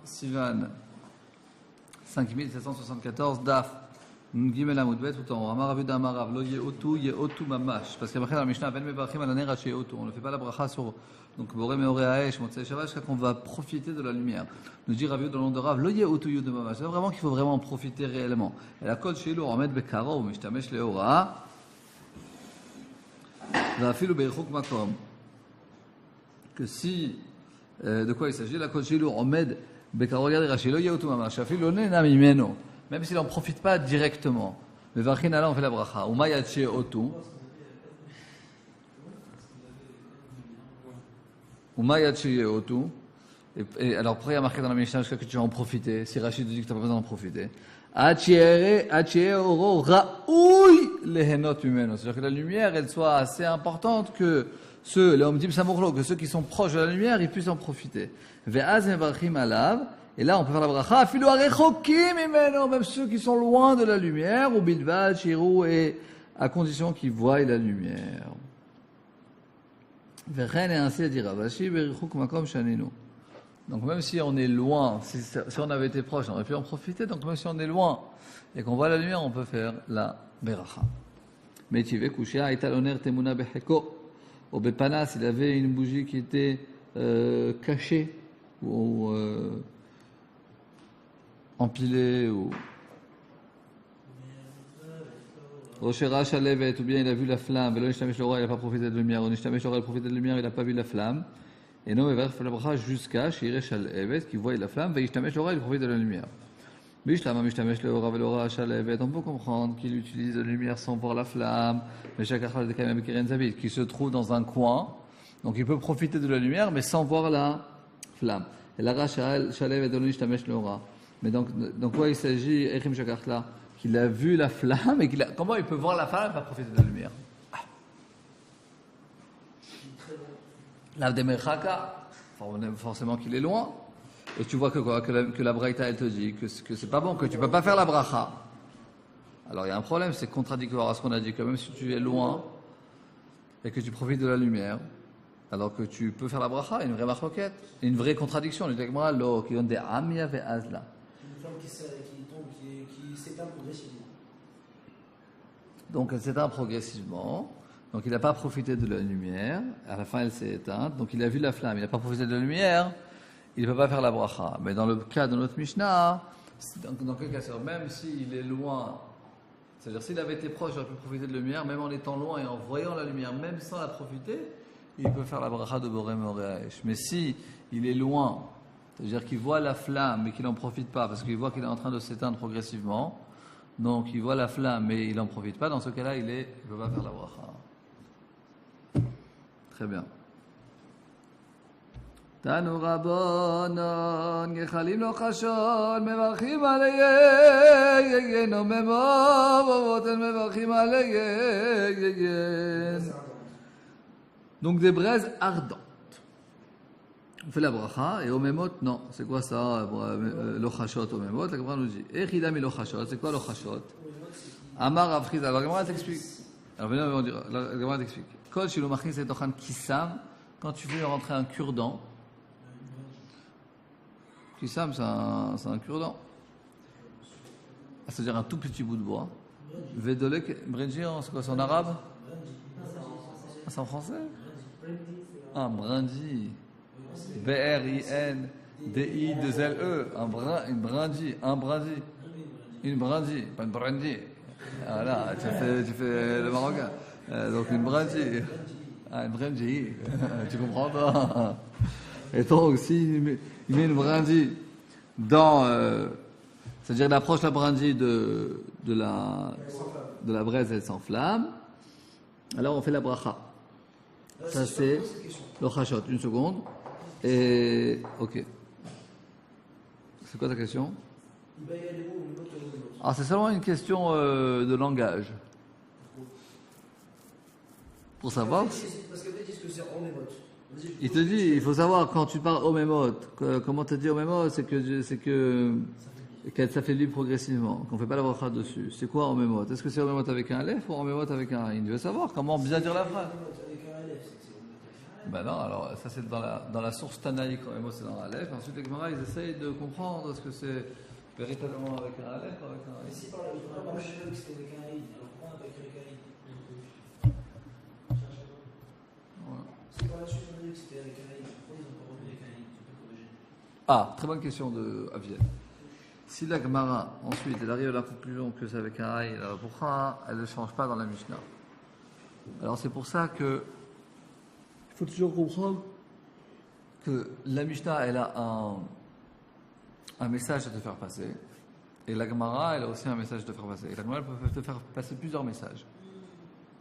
Sivan 5774 Daf Gimel Amoudbet tout en haut. Amar Rav Amarav Lo Yehotu Mamash. Parce qu'après dans la Mishnah, Ben Mevarchim Alaner Haché Yehotu. On ne fait pas la bracha sur donc Boré Meoré Haesh Motzei Shabbat jusqu'à qu'on va profiter de la lumière. Nous dit Rav dans le nom de Rav Lo Yehotu Yud Mamash. C'est vraiment qu'il faut vraiment profiter réellement. Et la Kol Shelo Omed Bekaro Mishtamesh Leora Vafilu Beichuk Makom. Que si de quoi il s'agit? La Kol Shelo Omed Bekaro regardez Rashi Lo Yehotu Mamash. Afilu Onena Mimeno. Même s'il n'en profite pas directement. Mais Varchin Allah, on fait la bracha. Ou Mayatche Otu. Ou Mayatche Otu. Et alors, pourquoi il y a marqué dans la Mishnah jusqu'à que tu vas en profiter? Si Rachid te dit que tu n'as pas besoin d'en profiter. Achiere oro raoui lehenot mimeno. C'est-à-dire que la lumière, elle soit assez importante que ceux, les omdim samurlo, que ceux qui sont proches de la lumière, ils puissent en profiter. Ve'az mevarchim alav. Et là, on peut faire la bracha, afilu arechokim imeno, même ceux qui sont loin de la lumière, ou bilvad, shirou, et à condition qu'ils voient la lumière. Vechen, et ainsi à dire Ravashi, berichuk makom shaninu. Donc même si on est loin, si on avait été proche, on aurait pu en profiter, donc même si on est loin, et qu'on voit la lumière, on peut faire la bracha. Mais tu veux coucher, aitaloner temuna beheko, au bepanas, il avait une bougie qui était cachée, ou empilé ou Roshera Shalevet, ou bien il a vu la flamme, il n'a pas profité de la lumière, il a profité de la lumière, il n'a pas vu la flamme. Et non, il va faire la bracha jusqu'à Shire Shalevet, qui voit la flamme, il profite de la lumière. On peut comprendre qu'il utilise la lumière sans voir la flamme, qui se trouve dans un coin, donc il peut profiter de la lumière, mais sans voir la flamme. Et la Shalevet, mais donc quoi il s'agit, Echim Shakartla, qu'il a vu la flamme et comment il peut voir la flamme et pas profiter de la lumière? L'Avdemerchaka, forcément qu'il est loin. Et tu vois que quoi? Que la Braïta elle te dit que c'est pas bon, que tu peux pas faire la bracha. Alors il y a un problème, c'est contradictoire à ce qu'on a dit, que même si tu es loin et que tu profites de la lumière, alors que tu peux faire la bracha, une vraie marloquette, une vraie contradiction. Le Gemara lo qui donne des amia ve azla. Une flamme qui s'éteint progressivement. Donc elle s'éteint progressivement. Donc il n'a pas profité de la lumière. À la fin elle s'est éteinte. Donc il a vu la flamme. Il n'a pas profité de la lumière. Il ne peut pas faire la bracha. Mais dans le cas de notre Mishnah, dans quel cas même s'il est loin, c'est-à-dire s'il avait été proche, il aurait pu profiter de la lumière, même en étant loin et en voyant la lumière, même sans la profiter, il peut faire la bracha de Boré Meoré Haesh. Mais si il est loin, c'est-à-dire qu'il voit la flamme mais qu'il n'en profite pas, parce qu'il voit qu'il est en train de s'éteindre progressivement, donc il voit la flamme mais il n'en profite pas, dans ce cas-là, il ne peut pas faire la bracha. Très bien. Tanu Rabbanon, Gechalim lo chashon, mevarchim aleyhen, o memavoten mevarchim aleyhen. Donc des braises ardentes. On fait la bracha et au memot, non. C'est quoi ça? Lo chashot au memot. La Gemara nous dit, Echidami lo chashot. C'est quoi lo chashot? Amar Avchid. Alors la Gemara t'explique. Alors venez, on va dire. La Gemara t'explique. Kol shilo machis et tochan kisam. Quand tu veux rentrer un cure-dent. Kisam, c'est un cure-dent. C'est-à-dire un tout petit bout de bois. Vedolek, brinji, c'est quoi? C'est en arabe? C'est en français? Un brindille. B-R-I-N-D-I-2-L-E. Une brindille. Une brindille. Pas une brindille. Voilà, tu fais le marocain. Donc une brindille. Une brindille. Tu comprends pas? Et donc, s'il met une brindille dans. C'est-à-dire, il approche la brindille de la braise, elle s'enflamme. Alors, on fait la bracha. Ça, c'est le chashot. Une seconde. Et. Ok. C'est quoi ta question? Ah, c'est seulement une question de langage. Pour savoir. Parce qu'après, ils disent que c'est en mémote. Il te dit, il faut savoir quand tu parles omémot, comment te dit omémot, c'est que ça fait lui progressivement, qu'on ne fait pas la bracha dessus. C'est quoi omémot? Est-ce que c'est omémot avec un aleph ou omémot avec un aïn? Il veut savoir comment bien dire la phrase. Ben non, alors ça c'est dans la source Tanaïque, quand même, c'est dans Aleph. Ensuite, les Gemara, ils essayent de comprendre est-ce que c'est véritablement avec un Aleph ou avec un Mais Aleph. si par là, je sais que c'était avec un Aïd, alors pourquoi avec un Aïd? Voilà. C'est par la suite, on a dit que c'était avec un Aïd. Pourquoi ils ont pas remis avec un Aïd? Tu peux corriger. Ah, très bonne question de Aviel. Si la Gemara, ensuite, elle arrive à la conclusion que c'est avec un Aïd, alors pourquoi elle ne change pas dans la Mishnah? Alors c'est pour ça que il faut toujours comprendre que la Mishnah, elle a un message à te faire passer. Et la Gemara, elle a aussi un message à te faire passer. Et la Gemara, elle peut te faire passer plusieurs messages.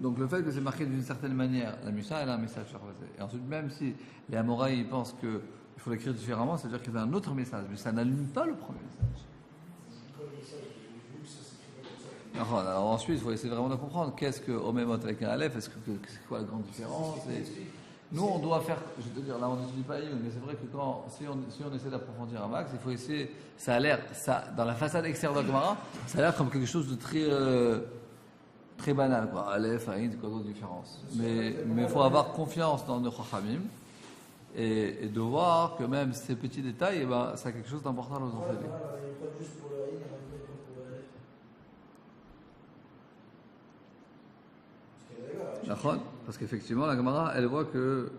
Donc le fait que c'est marqué d'une certaine manière, la Mishnah, elle a un message à faire passer. Et ensuite, même si les Amoraïs ils pensent qu'il faut l'écrire différemment, c'est-à-dire qu'il y a un autre message, mais ça n'allume pas le premier message. Alors ensuite, il faut essayer vraiment de comprendre qu'est-ce que Omémot avec un Aleph, c'est quoi la grande différence. Et nous, on doit faire, je vais te dire, là on n'étudie pas Iyun, mais c'est vrai que si on essaie d'approfondir un max, il faut essayer, ça a l'air, dans la façade extérieure de la Gemara, ça a l'air comme quelque chose de très banal, quoi. Aleph, Aïn, c'est quoi d'autre différence. Mais il faut avoir confiance dans nos Chachamim et de voir que même ces petits détails, eh ben, ça a quelque chose d'important à nous enseigner. Voilà, il n'y a pas juste pour le Aïd, il n'y a pas pour le Aleph. Parce qu'effectivement, la Gemara, elle voit que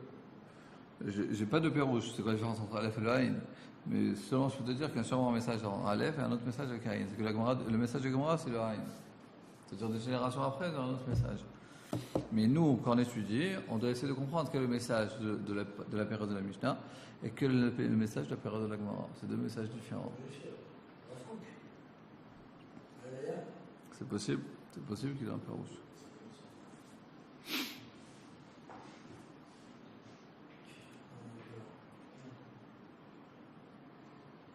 j'ai pas de pérouche. C'est quoi la différence entre Aleph et le Aïn? Mais seulement, je peux te dire qu'il y a sûrement un message en Aleph et un autre message avec Aïn. C'est que le message de Gemara, c'est le Aïn. C'est-à-dire des générations après, il y a un autre message. Mais nous, quand on étudie, on doit essayer de comprendre quel est le message de la période de la Mishnah et quel est le message de la période de la Gemara. C'est deux messages différents. C'est possible qu'il ait un pérouche.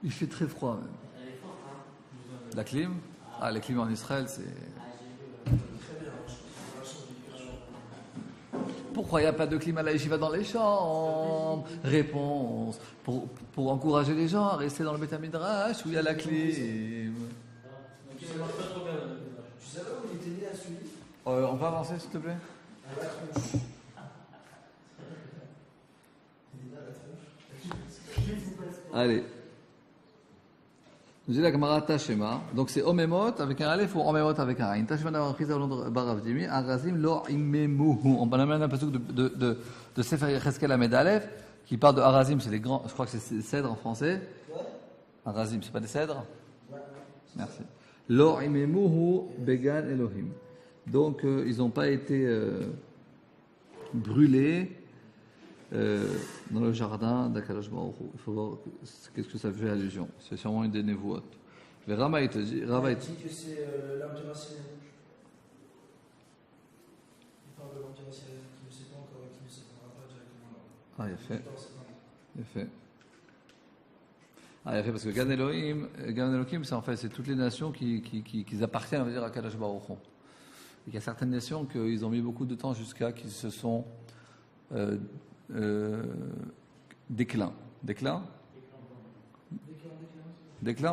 Il fait très froid même. Elle est forte, hein. La clim? Ah, la clim en Israël, c'est... Pourquoi il n'y a pas de clim à la yeshiva dans les chambres? Réponse. Pour encourager les gens à rester dans le Beth Midrash où il y a la clim. Donc ça marche pas trop bien. Tu savais où il était né à celui? On peut avancer s'il te plaît? À la tronche. Il est là, la tronche. Allez. Nous dit la Gemara Tashema. Donc c'est Omemot avec un Aleph ou Omemot avec un Aïn. Tashema d'avoir pris à Baravdimi. Arazim lo imemuhu. On amène un pasuk de Sefer Yecheskel Amed Aleph qui parle de Arazim. C'est les grands, je crois que c'est cèdres en français. Arazim, c'est pas des cèdres? Merci. Lo imemuhu began Elohim. Donc ils n'ont pas été brûlés dans le jardin d'Akadosh Baruch Hu. Il faut voir qu'est-ce que ça fait allusion. C'est sûrement une des névoot. Le Rama, il te dit... Il dit que c'est l'arme rationnelle. Il parle de l'arme rationnelle qui ne sait pas encore et qui ne s'étendra pas directement là. Ah, il a fait. Il a fait. Ah, il a fait parce que Gan Elohim, c'est en fait c'est toutes les nations qui appartiennent, on va dire, à Kadosh Baruch Hu. Il y a certaines nations qu'ils ont mis beaucoup de temps jusqu'à qu'ils se sont déclin,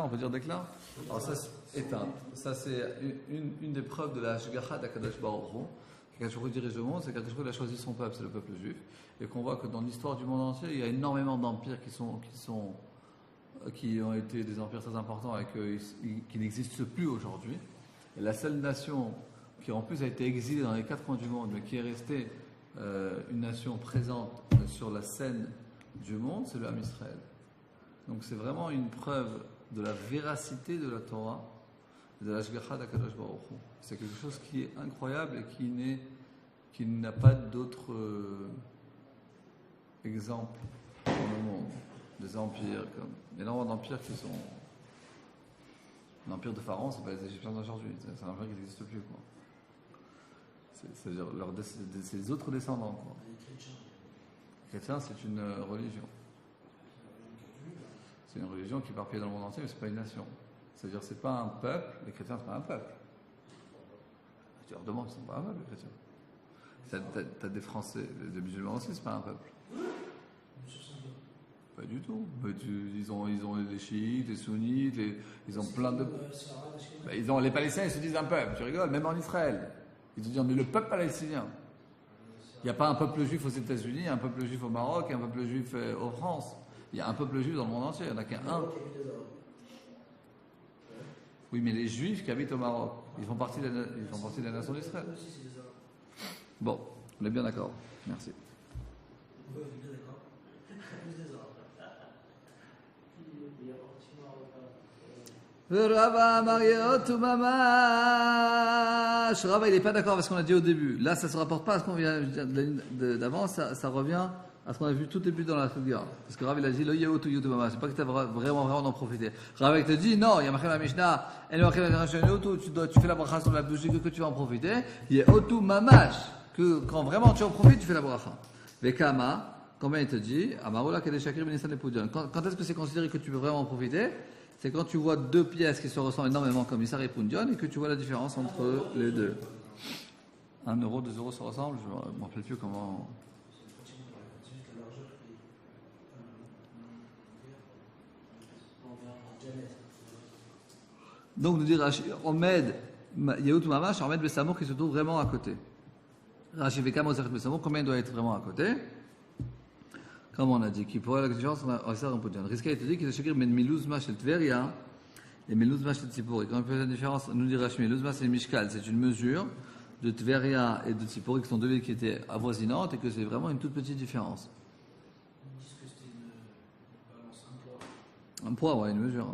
on peut dire déclin. Alors ça c'est éteinte. Ça c'est une des preuves de la Shgacha d'Akadosh Baruch Hu. Qu'Akadosh Baruch Hu dirige le monde, c'est qu'Akadosh Baruch Hu a choisi son peuple, c'est le peuple juif, et qu'on voit que dans l'histoire du monde entier, il y a énormément d'empires qui ont été des empires très importants et qui n'existent plus aujourd'hui. Et la seule nation qui en plus a été exilée dans les quatre coins du monde, mais qui est restée une nation présente sur la scène du monde, c'est le Ham Israël. Donc c'est vraiment une preuve de la véracité de la Torah, de la Shgacha d'Akadosh Baruch Hu. C'est quelque chose qui est incroyable et qui n'a pas d'autre exemple dans le monde. Des empires, comme énormément d'empires qui sont... L'empire de Pharaon, c'est pas les Égyptiens d'aujourd'hui, c'est un empire qui n'existe plus, quoi. C'est-à-dire c'est les autres descendants, quoi. Les chrétiens, c'est une religion. C'est une religion qui est éparpillée dans le monde entier, mais c'est pas une nation. C'est-à-dire c'est pas un peuple, les chrétiens c'est pas un peuple. Tu leur demandes, ils sont pas un peuple, les chrétiens. T'as des Français, des musulmans aussi, c'est pas un peuple. Pas du tout. Mais ils ont les chiites, les sunnites, ils ont plein de... les Palestiniens, ils se disent un peuple, tu rigoles, même en Israël. Ils te disent, on est le peuple palestinien. Il n'y a pas un peuple juif aux États-Unis, un peuple juif au Maroc, un peuple juif en France. Il y a un peuple juif dans le monde entier, il n'y en a qu'un. Oui, mais les juifs qui habitent au Maroc, ils font partie de la nation d'Israël. Bon, on est bien d'accord. Merci. Rava il n'est pas d'accord avec ce qu'on a dit au début. Là, ça ne se rapporte pas à ce qu'on vient d'avant, ça revient à ce qu'on a vu tout début dans la Sugya. Parce que Rav il a dit, c'est pas que tu as vraiment en profité. Rav il te dit, non, il y a marqué dans la Mishnah, tu fais la bracha sur la bougie que tu vas en profiter. Il y a otu mamash, que quand vraiment tu en profites, tu fais la bracha. Vekama, combien il te dit, quand est-ce que c'est considéré que tu peux vraiment en profiter? C'est quand tu vois deux pièces qui se ressemblent énormément comme Issar et Pundion et que tu vois la différence entre les deux. 1 euro, 2 euros se ressemblent, je ne me rappelle plus comment. Donc nous dit Rashi, Omed, Yehout Mamash, Omed Besamour qui se trouve vraiment à côté. Rashi Vekam Ozeret Besamour, combien il doit être vraiment à côté? Comme on a dit, qui pourrait la différence entre Issar et Pundion. Rizka il te dit qu'il est chacun men Milouzma chez Tveria et Milouzma chez Tzipori. Quand on fait la différence, nous dit Rashi, Milouzma c'est Mishkal, c'est une mesure de Tveria et de Tzipori qui sont deux villes qui étaient avoisinantes et que c'est vraiment une toute petite différence. Ils disent que c'était une balance, Un poids, ouais, une mesure.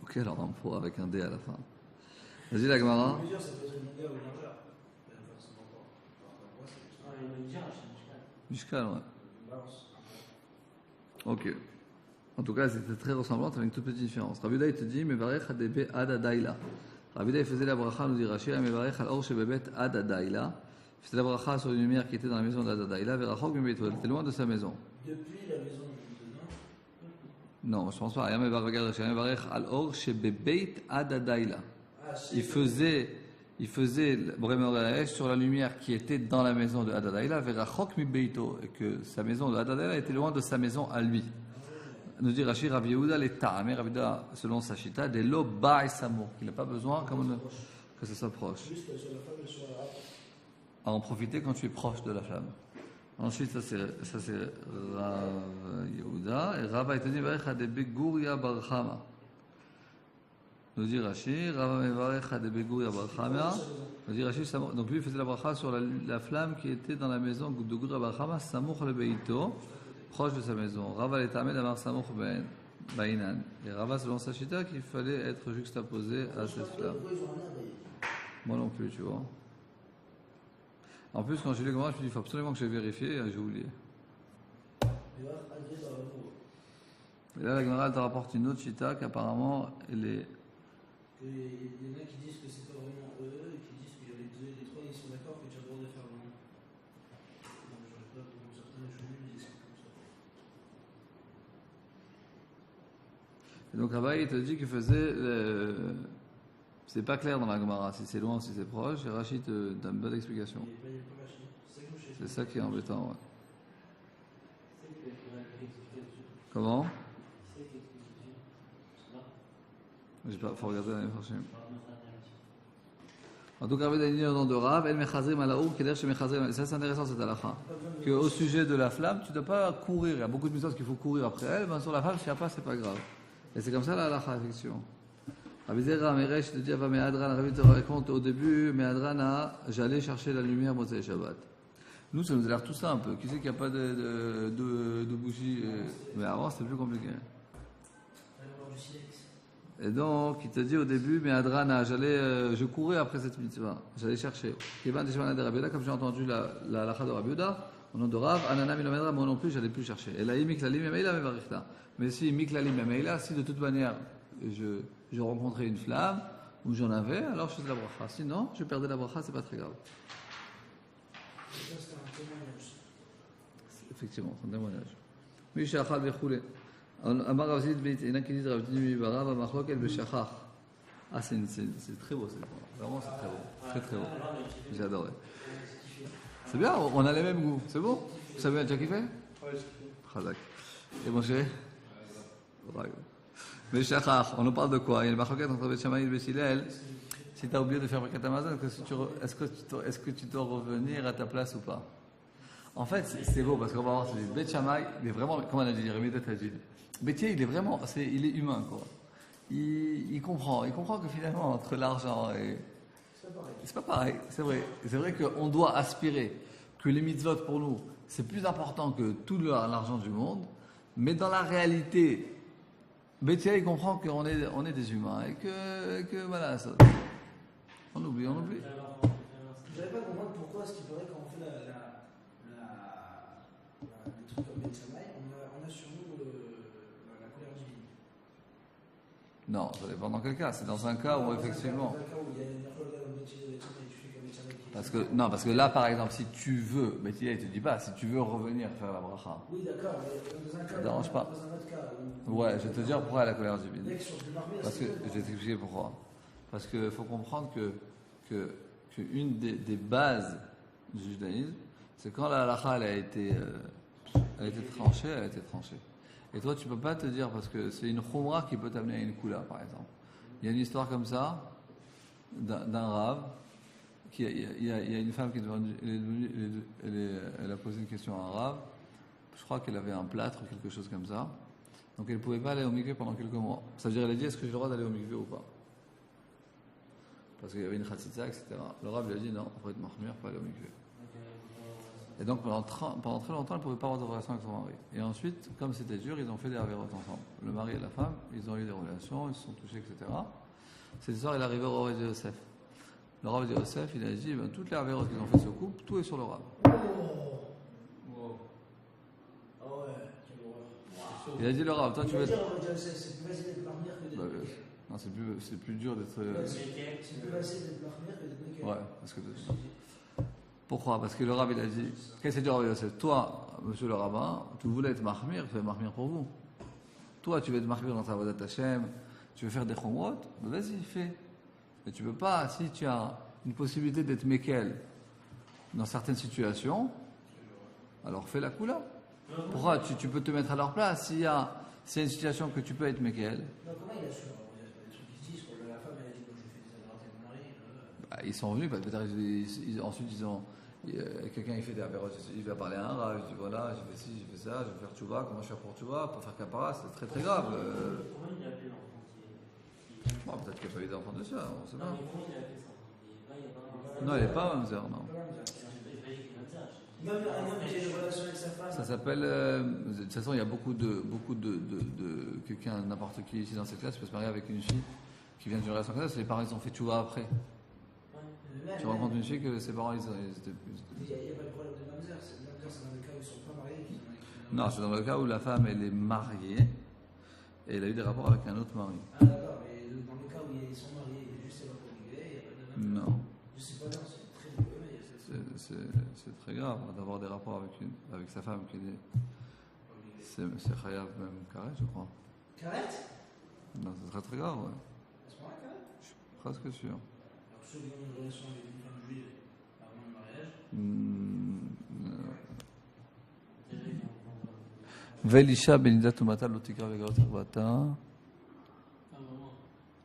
Ok, alors un poids avec un D à la fin. Vas-y la Gemara. Une mesure, ça peut être une longueur ou une largeur. Mishkal, ouais. Balance. Ok. En tout cas, c'était très ressemblante avec une toute petite différence. Rabbi Yehuda, il te dit, Mevarech adebe ad adaila. Rabbi Yehuda, il faisait la bracha, nous dit Rashi, Mevarech al or shebebet ad adaila. Il faisait la bracha sur une lumière qui était dans la maison d'ad adaila, verachok mibeito. Elle était loin de sa maison. Depuis la maison de Non, je pense pas. Mevarech al or shebebet ad adaila. Il faisait vraiment sur la lumière qui était dans la maison de Adadaïla, verachok mi beito, et que sa maison de Adadaïla était loin de sa maison à lui. Nous dit Rashi, Rav Yehuda l'État, mais Rav Yehuda, selon sa chita, des lo ba et samour. Il n'a pas besoin que ça soit proche. Juste sur la femme et sur la À en profiter quand tu es proche de la flamme. Ensuite, ça c'est Rav Yehuda, et Rava il te dit, verech de beguria barchama. Nous dit Rashi, Rava mevarech de beguria barchama. Nous dit Rashi, donc lui il faisait la bracha sur la flamme qui était dans la maison de Guria barchama, samour le beito, proche de sa maison. Rava l'etamed amar samour bainan. Et Rava selon sa chita qu'il fallait être juxtaposé à cette flamme. Moi non plus, tu vois. En plus, quand j'ai lu le Gemara, je me suis dit, il faut absolument que je vérifie, et j'ai oublié. Et là, la Gemara, elle te rapporte une autre chita qu'apparemment, elle est. Il y en a qui disent que c'est pas vraiment eux, et qui disent qu'il y a les trois, ils sont d'accord que tu as le droit de faire vraiment. Donc, je ne sais pas comment certains juges disent comme ça. Et donc là-bas, il te dit qu'il faisait. C'est pas clair dans la Gemara, si c'est loin ou si c'est proche. Et Rachid te donne une bonne explication. C'est ça qui est embêtant, ouais. Comment? Il faut regarder l'année prochaine. En tout cas, il y a une nom de Rav, El Mechazrim Alaou, Keder She Mechazrim. Ça, c'est intéressant cette halakha. Qu'au sujet de la flamme, tu ne dois pas courir. Il y a beaucoup de missions qu'il faut courir après elle. Ben, sur la flamme, s'il n'y a pas, c'est pas grave. Et c'est comme ça la halakha, effectivement. Rabizera Meresh te dit, Ava Me'adran, Rabbi te raconte au début, Me'adran, j'allais chercher la lumière Motzei Shabbat. Nous, ça nous a l'air tout simple. Qui sait qu'il n'y a pas de bougie? Mais avant, c'était plus compliqué. Et donc, il te dit au début, mais Adrana, je courais après cette mitzvah, j'allais chercher. Comme j'ai entendu la halakha de Rabbi Yehuda, au nom de Rav, Anana Milomedra, moi non plus, j'allais plus chercher. Et là, Miklalim Memeila Mevarichta. Mais si Miklalim Memeila, si de toute manière, je rencontrais une flamme, ou j'en avais, alors je faisais la bracha. Sinon, je perdais la bracha, c'est pas très grave. Effectivement, c'est un témoignage. Oui, Shachal Bechoulé. Amar Ravzid, il y en a qui disent Ravzid Barav, Machlok El Beshachach. Ah, c'est très beau, c'est vraiment c'est très beau. Très très beau. J'ai adoré. C'est bien, on a les mêmes goûts. C'est beau? Vous savez déjà kiffé? Oui, Khazak. Et mon chéri? Beshachach. On nous parle de quoi? Il y a le Machlok entre Bet Shammai et Bet Hillel Si tu as oublié de faire Birkat Hamazon, est-ce que tu dois revenir à ta place ou pas? En fait, c'est beau parce qu'on va voir, c'est Beth Shammai, il est vraiment, comme on a dit, Rémi de Tajid. Bethier, il est vraiment, il est humain, quoi. Il comprend que finalement, entre l'argent et. C'est pas pareil, c'est vrai. C'est vrai qu'on doit aspirer que les mitzvot pour nous, c'est plus important que tout l'argent du monde, mais dans la réalité, Bethier, il comprend qu'on est des humains et que voilà, ça, on oublie. Je n'arrive pas à comprendre pourquoi est-ce qu'il paraît quand on fait les trucs comme Ben Shammai, on a sur nous la colère divine. Non, ça dépend dans quel cas. C'est dans un cas où effectivement. Dans un cas où il y a une erreur dans le métier de Ben Shammai, tu fais comme Ben Shammai. Parce que là, par exemple, si tu veux, mais il te dit pas, si tu veux revenir faire la bracha. Oui, d'accord, mais dans un cas. Ça dérange pas. Dans un autre cas. Ouais, je vais te dire pourquoi la colère divine. Mec, sur du marmire, Parce que je vais t'expliquer pourquoi. Parce qu'il faut comprendre que une des bases du judaïsme, c'est quand la halakha elle a été tranchée. Et toi, tu peux pas te dire, parce que c'est une khumra qui peut t'amener à une kula, par exemple. Il y a une histoire comme ça, d'un rave, il y a une femme qui est devenue, elle a posé une question à un rave, je crois qu'elle avait un plâtre ou quelque chose comme ça, donc elle ne pouvait pas aller au mikvé pendant quelques mois. Ça veut dire, elle a dit, est-ce que j'ai le droit d'aller au mikvé ou pas? Parce qu'il y avait une khatsitsa, etc. Le rave lui a dit, non, après de mahmir, pas aller au mikvé. Et donc pendant très longtemps, elle ne pouvait pas avoir de relation avec son mari. Et ensuite, comme c'était dur, ils ont fait des avérotes ensemble. Le mari et la femme, ils ont eu des relations, ils se sont touchés, etc. Cette histoire, elle est arrivée au Rav de Yosef. Le Rav de Yosef, il a dit, toutes les avérotes qu'ils ont fait ce couple, tout est sur le Rav. Oh ouais, quelle horreur. Il a dit le Rav, toi tu veux être. C'est plus facile d'être marmire que d'être Mekel. Non, c'est plus dur d'être. C'est plus facile d'être marmire que d'être Mekel. Ouais, parce que. Pourquoi? Parce que le Rav, il a dit, qu'est-ce que c'est du Rav Yosef? Toi, monsieur le rabbin, tu voulais être mahmir, tu fais mahmir pour vous. Toi, tu veux être mahmir dans ta vodat Hashem, tu veux faire des chomrot, ben vas-y, fais. Mais tu peux pas, si tu as une possibilité d'être mekel dans certaines situations, alors fais la coula. Pourquoi? Tu peux te mettre à leur place. S'il y a une situation que tu peux être mekel. Non, comment il a su? Il y a des trucs qui disent que la femme, elle a dit, moi je fais des avérotes avec mon mari. Bah, ils sont venus, peut-être ensuite ils ont. Quelqu'un il fait des avérotes, il va parler à un rave, il dit voilà, j'ai fait ci, j'ai fait ça, je vais faire tchouva, comment je fais pour tchouva, pour faire kapara, c'est très très grave. Comment il a appelé l'enfant Bon, peut-être qu'il n'y a pas eu d'enfant dessus, on sait Non, pas. mais comment il a appelé ça? Non, il n'est pas Mamzer, non. Même qui a une relation avec sa femme. Ça s'appelle. De toute façon, il y a beaucoup de quelqu'un, n'importe qui ici dans cette classe peut se marier avec une fille qui vient d'une relation comme ça, les parents ils ont fait tchouva après. Tu rencontres une fille que ses parents ils étaient. Il n'y a pas de problème de mamzer. C'est dans le cas où ils ne sont pas mariés. Non, c'est dans le cas où la femme elle est mariée et elle a eu des rapports avec un autre mari. Ah d'accord, mais dans le cas où ils sont mariés et juste avant de il n'y a pas de mamzer. Non. Je sais pas, non, c'est très mauvais. C'est très grave d'avoir des rapports avec sa femme qui est. C'est Chayav même Karet, je crois. Karet? Non, c'est très très grave, ouais. À ce moment-là, Karet? Je suis presque sûr. Alors ceux qui ont une relation avec une femme juive avant le mariage. Velisha Benidat Umata Lotika Vegaot Vata.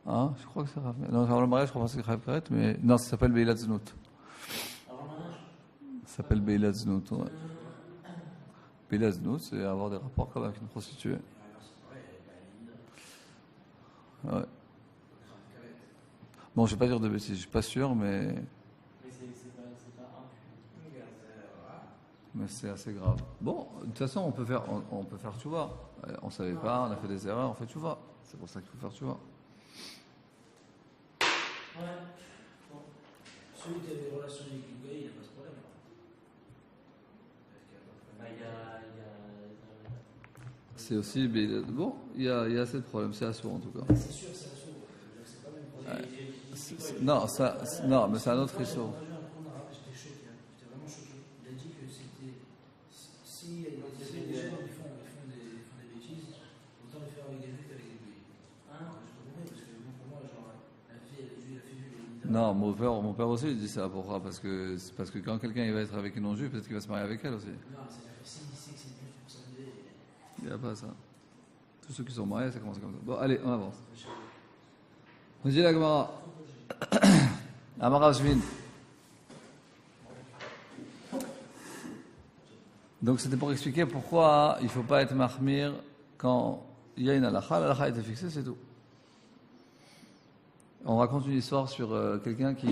Ah, je crois que c'est Rav. Non, avant le mariage, je crois que c'est Chayav Karet, mais non, ça s'appelle Beilat Znout. Avant le mariage? Ça s'appelle Beilat Znout, ouais. Beilat Znout, c'est avoir des rapports comme avec une prostituée. Ouais. Bon, je vais pas dire de bêtises, je suis pas sûr, mais c'est assez grave. Bon, de toute façon, on peut faire tchouva. On savait pas, on a fait des erreurs, on fait tchouva. C'est pour ça qu'il faut faire tchouva. Ouais. Bon. Celui qui a des relations avec une gay, il n'a pas ce problème. Bah, il y a... C'est aussi, bon, il y a assez de problèmes, c'est assurant en tout cas. C'est sûr, c'est un sourd. C'est pas le même problème. Non, mais c'est un autre histoire. J'ai entendu un cours d'arabe, j'étais choqué. J'étais vraiment choqué. Il a dit que c'était. Si il y a des gens qui font des bêtises, autant le faire avec des juifs qu'avec des gays. Je comprends, parce que pour moi, genre, la fille, elle a fait vivre. Non, mon père aussi il dit ça. Pourquoi? Parce que quand quelqu'un il va être avec une non-juive, peut-être qu'il va se marier avec elle aussi. Non, c'est-à-dire que s'il sait que c'est une juive pour s'amuser. Il n'y a pas ça. Tous ceux qui sont mariés, ça commence comme ça. Bon, allez, on avance. On dit la Gemara. Amarav Shvin. Donc c'était pour expliquer pourquoi il ne faut pas être mahmir quand il y a une halakha. L'halakha a été fixée, c'est tout. On raconte une histoire sur quelqu'un qui...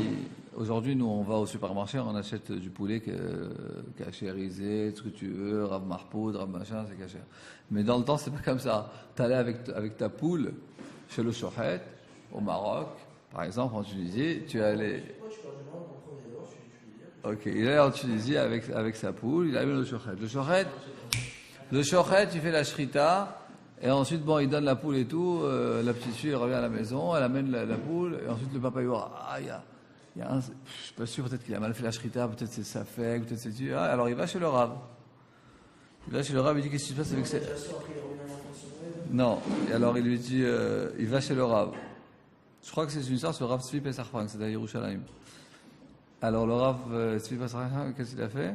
Aujourd'hui, nous, on va au supermarché, on achète du poulet cachérisé, ce que tu veux, Rav Marpoud, Rav machin, c'est caché. Mais dans le temps, c'est pas comme ça. Tu allais avec ta poule chez le Shochet, au Maroc, par exemple, en Tunisie, tu allais... Ok, il est en Tunisie avec sa poule, il amène le Shochet. Le Shochet, il fait la shrita, et ensuite, bon, il donne la poule et tout, la petite fille, elle revient à la maison, elle amène la poule, et ensuite le papa, il voit, il y a un, je suis pas sûr, peut-être qu'il a mal fait la shrita, peut-être c'est sa fègue, peut-être c'est tu. Alors il va chez le Rav. Il va chez le Rav, il dit, qu'est-ce qui se passe avec cette... Non, et alors il lui dit, il va chez le Rav. Je crois que c'est une histoire sur le Rav Tzvi Pesach Frank, c'est à Yerushalayim. Alors le Rav Tzvi Pesach Frank, qu'est-ce qu'il a fait?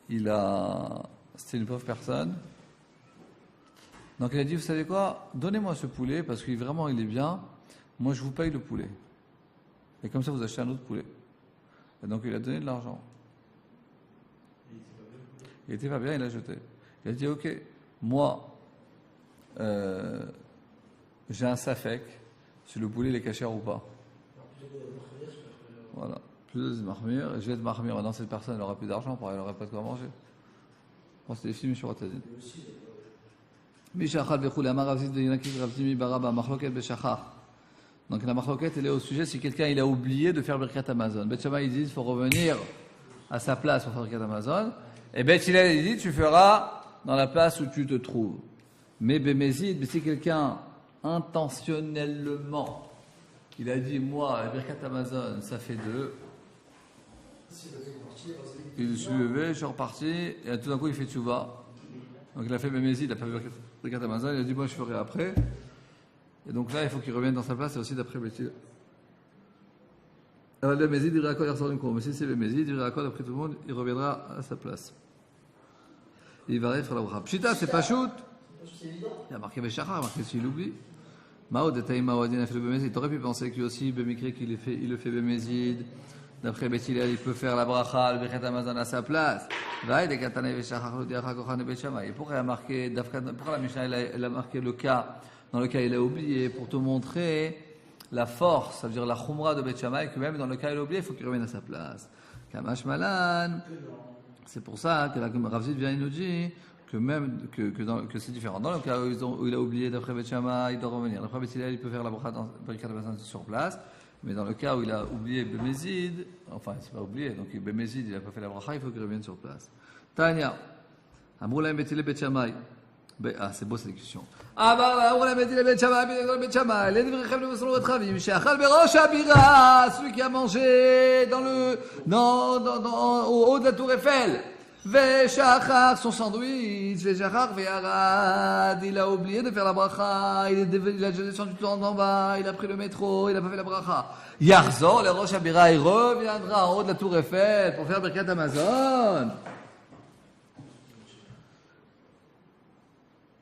C'était une pauvre personne. Donc il a dit, vous savez quoi? Donnez-moi ce poulet, parce que vraiment il est bien. Moi je vous paye le poulet. Et comme ça vous achetez un autre poulet. Et donc il a donné de l'argent. Il était pas bien, il l'a jeté. Il a dit, ok, moi, j'ai un safek, si le poulet il est caché ou pas. Voilà. Plus de marmire, je vais être marmire. Maintenant, cette personne, elle n'aura plus d'argent, elle n'aura pas de quoi manger. Bon, c'est des films sur Atazine. Donc la marloquette, elle est au sujet si quelqu'un il a oublié de faire Birkat Amazon. Bet Shammai, il dit, il faut revenir à sa place pour faire Birkat Amazon. Et Bet Hillel, il dit, tu feras dans la place où tu te trouves. Mais Bémézid, si quelqu'un intentionnellement, il a dit, moi, la Birkat Amazon, ça fait 2. Il s'est levé, je suis reparti, et tout d'un coup, il fait tchouva. Donc il a fait Bémézid, il a pas vu Birkat Amazon, il a dit, moi, je ferai après. Et donc là, il faut qu'il revienne dans sa place, et aussi d'après Béthil. Alors le Bémézid, il ira à quoi, il ressort d'une cour. Mais si c'est Bémézid, il ira à quoi, d'après tout le monde, il reviendra à sa place. Il va faire la bracha. Pshita, c'est pas shoot. Il a marqué Béchachar, il a marqué s'il oublie. Mao de Taïma Wadin a fait le Bémézid. T'aurais pu penser que lui aussi, Bémikri, il le fait Bémézid. D'après Béthil, il peut faire la bracha, le Birkat Amazon à sa place. Va, des Katane Béchachar, le Diacha Kochan et Bet Shammai. Pourquoi la Mishnah, elle a marqué le cas dans lequel il a oublié, pour te montrer la force, ça veut dire la khumra de Bet Shammai, que même dans le cas où il a oublié, il faut qu'il revienne à sa place. Kamash Malan, c'est pour ça que la Rav Zid vient et nous dit que même que c'est différent. Dans le cas où il a oublié d'après Bet Shammai, il doit revenir. D'après Bet Hillel, il peut faire la bracha dans Birkat Amazon sur place. Mais dans le cas où il a oublié Bémézid, enfin c'est pas oublié, donc Bémézid, il n'a pas fait la bracha, il faut qu'il revienne sur place. Tanya, Amroulaim Bet Hillel Bet Shammai. C'est beau cette discussion. Celui qui a mangé au haut de la tour Eiffel. Son sandwich. Il a oublié de faire la bracha. Il a descendu tout en bas. Il a pris le métro. Il n'a pas fait la bracha. Yarzor, le Rosh Habira, il reviendra en haut de la tour Eiffel pour faire Birkat Amazon.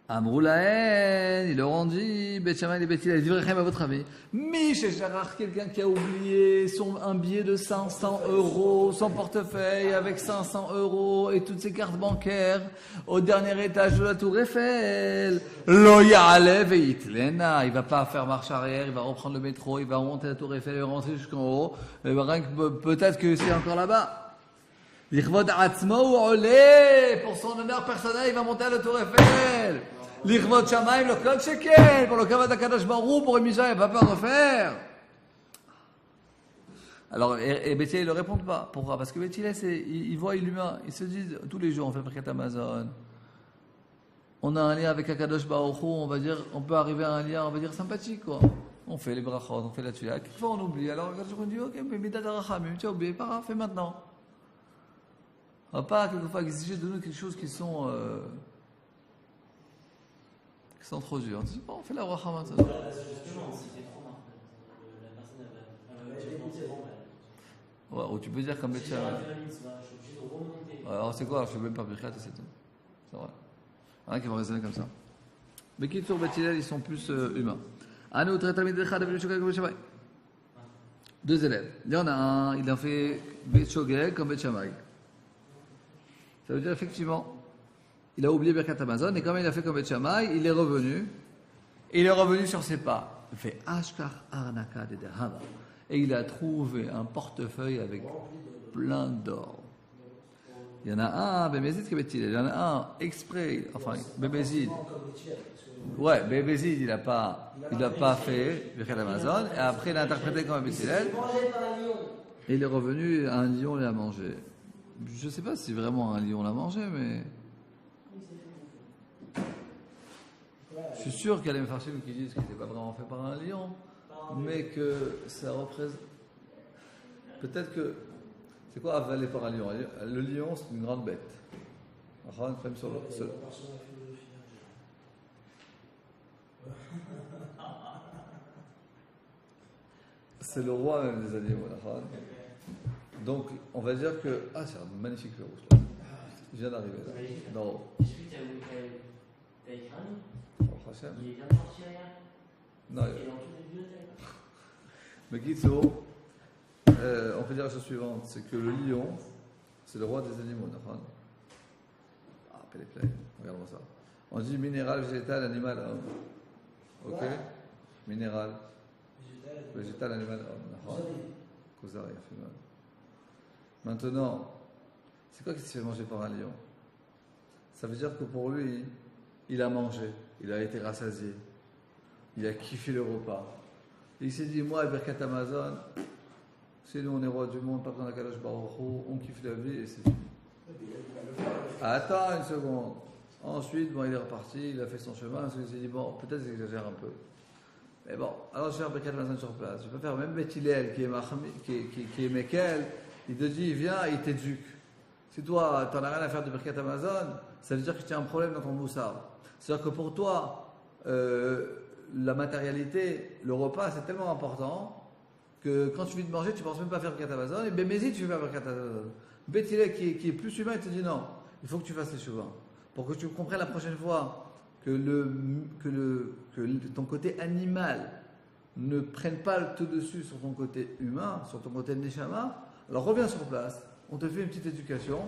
Amroulaen, ils leur ont dit, Bet Shammai et Bet Hillel, Divrechem à votre avis. Michel Gérard, quelqu'un qui a oublié un billet de 500 €, son portefeuille avec 500 € et toutes ses cartes bancaires au dernier étage de la tour Eiffel. Lo ya'aleh ve'itlena, il va pas faire marche arrière, il va reprendre le métro, il va remonter la tour Eiffel et rentrer jusqu'en haut. Et peut-être que c'est encore là-bas. L'Ichvod Atzmo ou Olé, pour son honneur personnel, il va monter à la tour Eiffel. L'Ichvod Shammai, le Kol Shekel, pour le Kavod HaKadosh Baruch, pour une mission, il ne va pas refaire. Alors, et Bet Hillel, ils ne répondent pas. Pourquoi? Parce que Bet Hillel, ils voient l'humain, ils se disent, tous les jours, on fait Birkat Amazon. On a un lien avec HaKadosh Baruch Hu, on va dire, on peut arriver à un lien, on va dire, sympathique, quoi. On fait les brachot, on fait la tuya. Quelquefois, on oublie. Alors, on dit, ok, mais Midat HaRachamim, tu as oublié, pas grave, fais maintenant. On ne va pas quelquefois exiger de nous quelque chose qui sont trop durs. On dit, bon, on fait la bracha maintenant. Justement, si c'est trop marre, la personne Ouais, ou tu peux dire comme Bet Shammai. Alors c'est quoi? Je ne fais même pas Birkat et c'est tout. C'est vrai. Il y en a qui vont raisonner comme ça. Mais qui sur Bet Hillel, ils sont plus humains. Anu, Tratamid Echad, Avelu Shokak, Bet Shammai. 2 élèves. Il y en a un, il a fait Bet Shogeg comme Bet Shammai. Ça veut dire effectivement, il a oublié Birkat Hamazon et comme il a fait comme Bet Shammai, il est revenu. Et il est revenu sur ses pas. Il fait Ashkar Arnaka de Dehava. Et il a trouvé un portefeuille avec plein d'or. Il y en a un, Bébézid, qui est-il? Il y en a un exprès, enfin, Bébézid. Ouais, Bébézid, il n'a pas fait Birkat Hamazon. Et après, il a interprété comme Bébézid. Et il est revenu, un lion l'a mangé. Je ne sais pas si vraiment un lion l'a mangé, mais. Je suis sûr qu'il y a des Mefarshim qui disent que ce n'était pas vraiment fait par un lion, mais que ça représente. Peut-être que. C'est quoi avaler par un lion? Le lion, c'est une grande bête. Même sur le. C'est le roi même des animaux. Donc, on va dire que. Ah, c'est un magnifique feu rouge là. Il vient d'arriver là. Non. Est-ce que tu as écrit un livre? Il est bien sorti hier. Non. Il est dans toutes les bibliothèques. Mais Kitso, on peut dire la chose suivante, c'est que le lion, c'est le roi des animaux. Ah, Péléplay, regarde-moi ça. On dit minéral, végétal, animal, homme. Ok? Minéral, végétal, animal, homme. Kozari, maintenant, c'est quoi qui se fait manger par un lion? Ça veut dire que pour lui, il a mangé, il a été rassasié, il a kiffé le repas. Et il s'est dit, moi, à Birkat Hamazon, c'est nous, on est roi du monde, pas besoin d'Akadosh Baruch Hu, on kiffe la vie et c'est fini. Attends une seconde. Ensuite, bon, il est reparti, il a fait son chemin, parce qu'il s'est dit, bon, peut-être j'exagère un peu. Mais bon, alors je vais faire Birkat Hamazon sur place. Je peux faire même Bet Hillel, qui est Mekel, il te dit, viens, il t'éduque. Si toi, tu n'en as rien à faire de Birkat Hamazon, ça veut dire que tu as un problème dans ton moussard. C'est-à-dire que pour toi, la matérialité, le repas, c'est tellement important que quand tu viens de manger, tu ne penses même pas faire Birkat Hamazon. Et Bémézi, tu fais pas Birkat Hamazon. Bet Hillel, qui est plus humain, il te dit non, il faut que tu fasses les chevaux. Pour que tu comprennes la prochaine fois que ton côté animal ne prenne pas le tout dessus sur ton côté humain, sur ton côté neshama, alors reviens sur place, on te fait une petite éducation,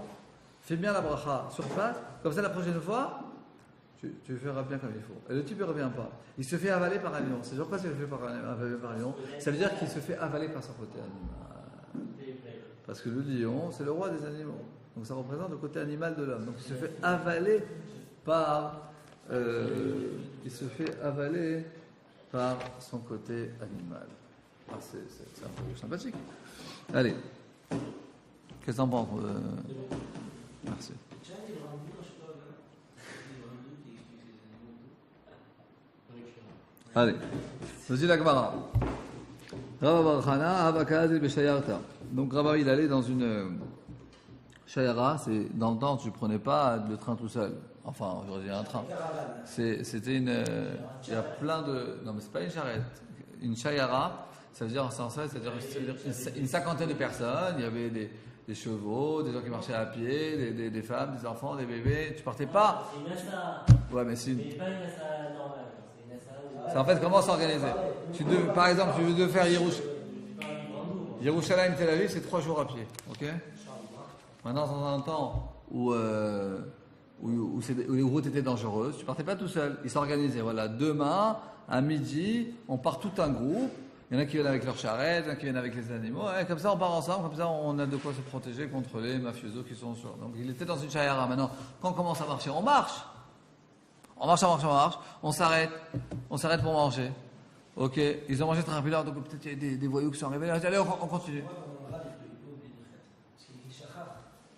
fais bien la bracha sur place, comme ça la prochaine fois, tu feras bien comme il faut. Et le type ne revient pas. Il se fait avaler par un lion. C'est pourquoi il se fait avaler par un lion. Ça veut dire qu'il se fait avaler par son côté animal. Parce que le lion, c'est le roi des animaux. Donc ça représente le côté animal de l'homme. Donc il se fait avaler par son côté animal. Ah, c'est un peu sympathique. Allez. Qu'est-ce que t'en penses? Merci. Allez. Je dis la Gemara. Donc Rabba, il allait dans une Shayara, c'est dans le temps tu ne prenais pas le train tout seul. Enfin, aujourd'hui un train. C'était une. Il y a plein de. Non, mais c'est pas une charrette. Une Shayara, ça veut dire en sens, c'est-à-dire une cinquantaine de personnes. Il y avait des chevaux, des gens qui marchaient à pied, des femmes, des enfants, des bébés. Tu partais pas. C'est une Nassa. Ouais, mais c'est une. Mais pas une Nassa normale. C'est une Nassa où. C'est en fait comment s'organiser. Par exemple, tu veux faire Yerushalayim Tel Aviv, c'est 3 jours à pied. Ok. Maintenant, dans un temps où les routes étaient dangereuses, tu partais pas tout seul. Ils s'organisaient. Voilà, demain, à midi, on part tout un groupe. Il y en a qui viennent avec leurs charrettes, il y en a qui viennent avec les animaux. Et comme ça, on part ensemble. Comme ça, on a de quoi se protéger contre les mafiosos qui sont sur. Donc, il était dans une chayara. Maintenant, quand on commence à marcher, on marche. On marche. On s'arrête. On s'arrête pour manger. Ok. Ils ont mangé très rapidement. Donc, peut-être il y a des voyous qui sont arrivés. Allez, on continue.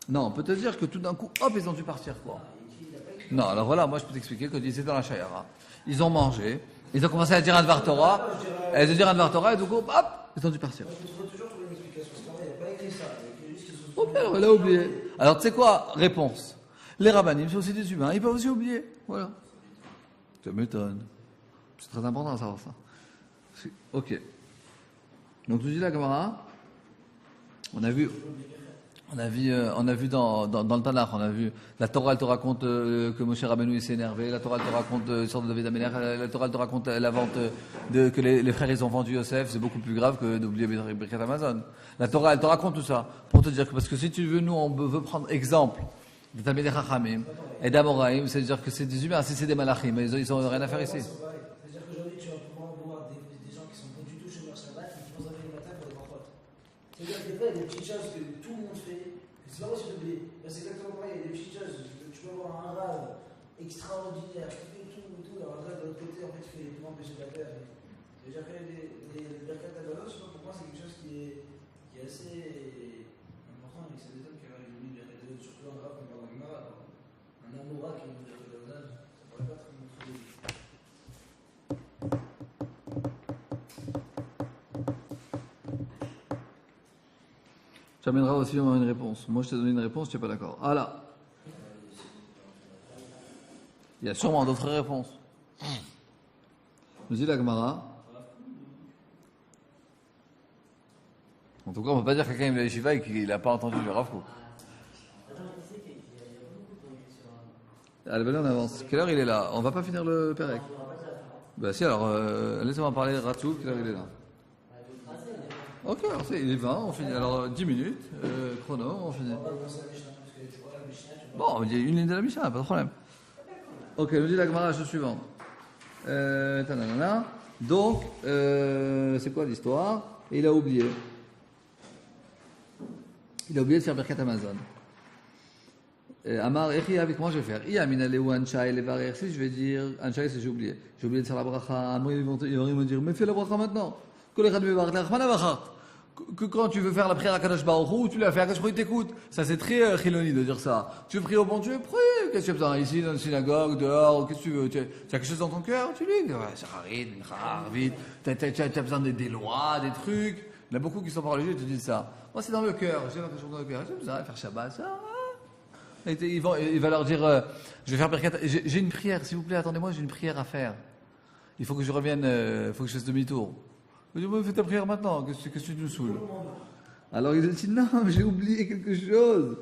Non, on peut te dire que tout d'un coup, hop, ils ont dû partir, quoi. Non, alors voilà, moi je peux t'expliquer que ils étaient dans la Shayara. Ils ont mangé, ils ont commencé à dire un Dvar Torah, et du coup, hop, ils ont dû partir. Oh, bien, il a oublié. Alors, tu sais quoi? Réponse. Les rabbanim, c'est aussi des humains, ils peuvent aussi oublier. Voilà. Ça m'étonne. C'est très important de savoir ça. Ok. Donc, tu dis la Gemara, on a vu. On a vu dans le Tanakh, on a vu la Torah, elle te raconte que Moshe Rabbeinu il s'est énervé, la Torah elle te raconte l'histoire de David Améler, la Torah elle te raconte la vente que les frères ils ont vendu Yosef, c'est beaucoup plus grave que d'oublier Birkat Amazon. La Torah elle te raconte tout ça pour te dire que parce que si tu veux, nous on veut prendre exemple de Talmidei Chachamim et d'Amoraïm, c'est-à-dire que c'est des humains, si c'est des malachim, mais ils ont rien à faire ici. C'est-à-dire qu'aujourd'hui, tu vas pouvoir voir des gens qui sont pas du tout chez leur Shabbat, qui vont arriver le matin pour les potes. C'est-à-dire que des fois, il y a des petites choses que tout le monde fait, que c'est pas possible d'oublier. C'est exactement pareil, il y a des petites choses, tu peux avoir un rave extraordinaire, qui fait tout, et un rave de l'autre côté, en fait, il fait les plus grands péchés de la terre. C'est-à-dire que les Birkat Hamazon, je sais pas pourquoi, c'est quelque chose qui est assez important, et que ça m'étonne qu'il y ait une Birkat Hamazon, surtout un rave comme par la Gemara, un Amoura qui est une Birkat Hamazon, ça pourrait pas être une autre chose. Tu amèneras aussi une réponse. Moi, je t'ai donné une réponse, tu n'es pas d'accord. Ah là. Il y a sûrement d'autres réponses. Nous dit la Gemara. En tout cas, on ne peut pas dire que quelqu'un est Yeshiva et qu'il n'a pas entendu le Rav Kook. Allez, ben là, on avance. Quelle heure il est là? On ne va pas finir le Pérec. Ben si, alors, laissez-moi parler Ratsou. Quelle heure il est là? Ok, alors il est 20, on finit. Alors 10 minutes, chrono, on finit. Bon, il y a une ligne de la Mishnah, pas de problème. Ok, nous dit la Gemara, chose suivante. Donc, c'est quoi l'histoire? Et il a oublié. Il a oublié de faire Birkat Amazon. Amar, Echi, avec moi je vais faire. Iaminale ou Anchai, les varières. Si je vais dire, Anchai, c'est j'ai oublié. J'ai oublié de faire la bracha. Moi, ils vont me dire, mais fais la bracha maintenant. Que quand tu veux faire la prière à Kadosh Baruch Hu, tu l'as fait à Kadosh Baruch Hu, t'écoutes. Ça, c'est très chiloni de dire ça. Tu veux prier au bon Dieu, prie. Qu'est-ce que tu as besoin? Ici, dans une synagogue, dehors, qu'est-ce que tu veux? Tu as quelque chose dans ton cœur? Tu lis. Shacharit, vite. Tu as besoin des lois, des trucs. Il y en a beaucoup qui sont pas religieux et te disent ça. Moi, c'est dans le cœur. J'ai quelque chose dans le cœur. J'ai besoin de faire Shabbat, ça. Et il va leur dire, je vais faire Birkat. J'ai une prière, s'il vous plaît, attendez-moi, j'ai une prière à faire. Il faut que je revienne, il faut que je fasse demi-tour. Je dis, fais ta prière maintenant, qu'est-ce que tu nous saoules? Alors il dit, non, j'ai oublié quelque chose.